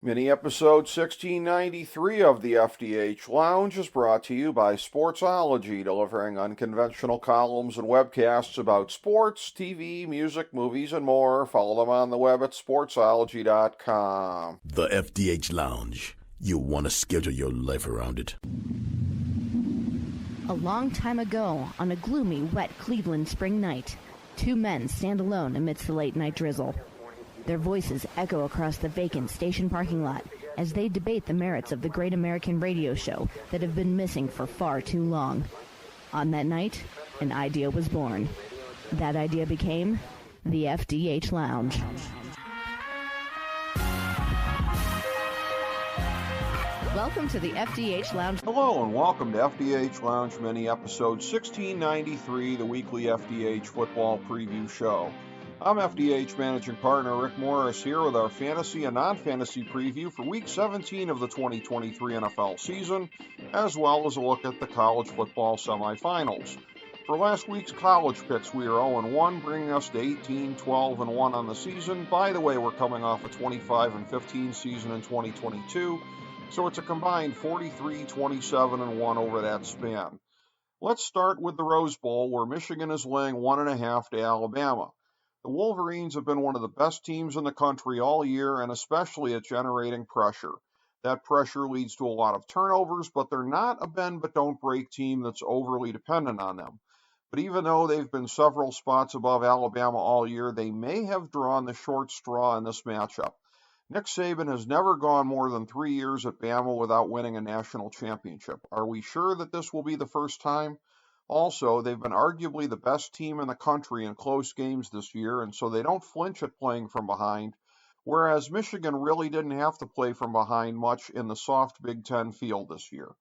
Mini episode 1693 of the FDH Lounge is brought to you by Sportsology, delivering unconventional columns and webcasts about sports, TV, music, movies, and more. Follow them on the web at sportsology.com. The FDH Lounge. You'll want to schedule your life around it. A long time ago, on a gloomy, wet Cleveland spring night, two men stand alone amidst the late-night drizzle. Their voices echo across the vacant station parking lot as they debate the merits of the great American radio show that have been missing for far too long. On that night, an idea was born. That idea became the FDH Lounge. Welcome to the FDH Lounge. Hello and welcome to FDH Lounge Mini episode 1693, the weekly FDH football preview show. I'm FDH Managing Partner Rick Morris here with our fantasy and non-fantasy preview for Week 17 of the 2023 NFL season, as well as a look at the college football semifinals. For last week's college picks, we are 0-1, bringing us to 18-12-1 on the season. By the way, we're coming off a 25-15 season in 2022, so it's a combined 43-27-1 over that span. Let's start with the Rose Bowl, where Michigan is laying 1.5 to Alabama. The Wolverines have been one of the best teams in the country all year, and especially at generating pressure. That pressure leads to a lot of turnovers, but they're not a bend-but-don't-break team that's overly dependent on them. But even though they've been several spots above Alabama all year, they may have drawn the short straw in this matchup. Nick Saban has never gone more than 3 years at Bama without winning a national championship. Are we sure that this will be the first time? Also, they've been arguably the best team in the country in close games this year, and so they don't flinch at playing from behind, whereas Michigan really didn't have to play from behind much in the soft Big Ten field this year.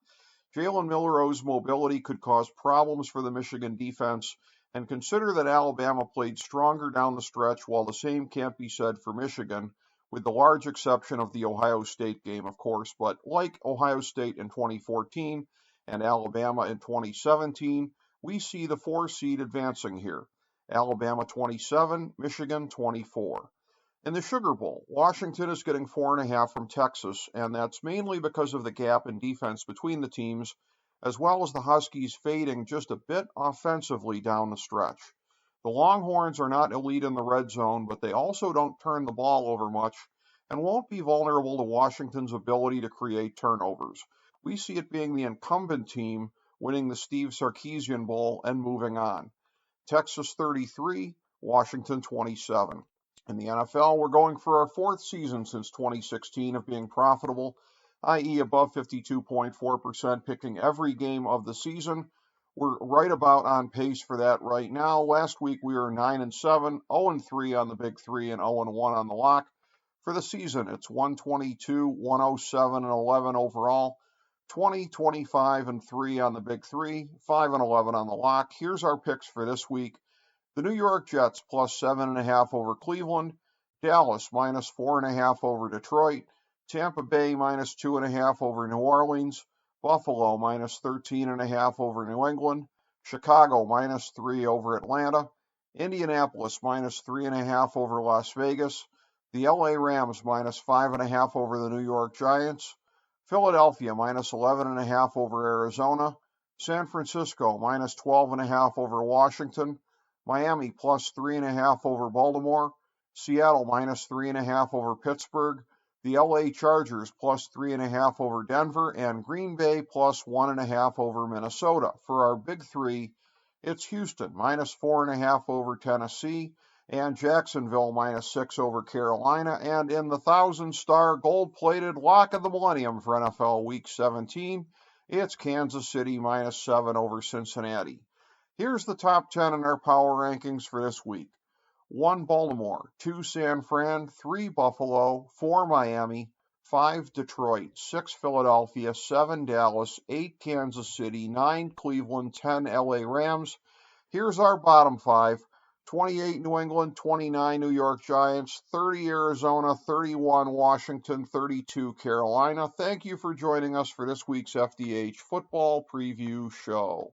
Jalen Milroe's mobility could cause problems for the Michigan defense, and consider that Alabama played stronger down the stretch, while the same can't be said for Michigan, with the large exception of the Ohio State game, of course. But like Ohio State in 2014 and Alabama in 2017, we see the 4 seed advancing here. Alabama 27, Michigan 24. In the Sugar Bowl, Washington is getting 4.5 from Texas, and that's mainly because of the gap in defense between the teams, as well as the Huskies fading just a bit offensively down the stretch. The Longhorns are not elite in the red zone, but they also don't turn the ball over much and won't be vulnerable to Washington's ability to create turnovers. We see it being the incumbent team winning the Steve Sarkisian Bowl and moving on. Texas 33, Washington 27. In the NFL, we're going for our 4th season since 2016 of being profitable, i.e. above 52.4%, picking every game of the season. We're right about on pace for that right now. Last week we were 9-7, 0-3 on the Big Three, and 0-1 on the lock. For the season, it's 122, 107, and 11 overall. 20, 25, and 3 on the Big Three, 5 and 11 on the lock. Here's our picks for this week. The New York Jets plus 7.5 over Cleveland, Dallas minus 4.5 over Detroit, Tampa Bay minus 2.5 over New Orleans, Buffalo minus 13.5 over New England, Chicago minus 3 over Atlanta, Indianapolis minus 3.5 over Las Vegas, the LA Rams minus 5.5 over the New York Giants, Philadelphia minus 11.5 over Arizona, San Francisco minus 12.5 over Washington, Miami plus 3.5 over Baltimore, Seattle minus 3.5 over Pittsburgh, the LA Chargers plus 3.5 over Denver, and Green Bay plus 1.5 over Minnesota. For our Big Three, it's Houston minus 4.5 over Tennessee, and Jacksonville minus 6 over Carolina. And in the 1,000-star gold-plated lock of the millennium for NFL Week 17, it's Kansas City minus 7 over Cincinnati. Here's the top 10 in our power rankings for this week. 1 Baltimore, 2 San Fran, 3 Buffalo, 4 Miami, 5 Detroit, 6 Philadelphia, 7 Dallas, 8 Kansas City, 9 Cleveland, 10 LA Rams. Here's our bottom 5. 28 New England, 29 New York Giants, 30 Arizona, 31 Washington, 32 Carolina. Thank you for joining us for this week's FDH Football Preview Show.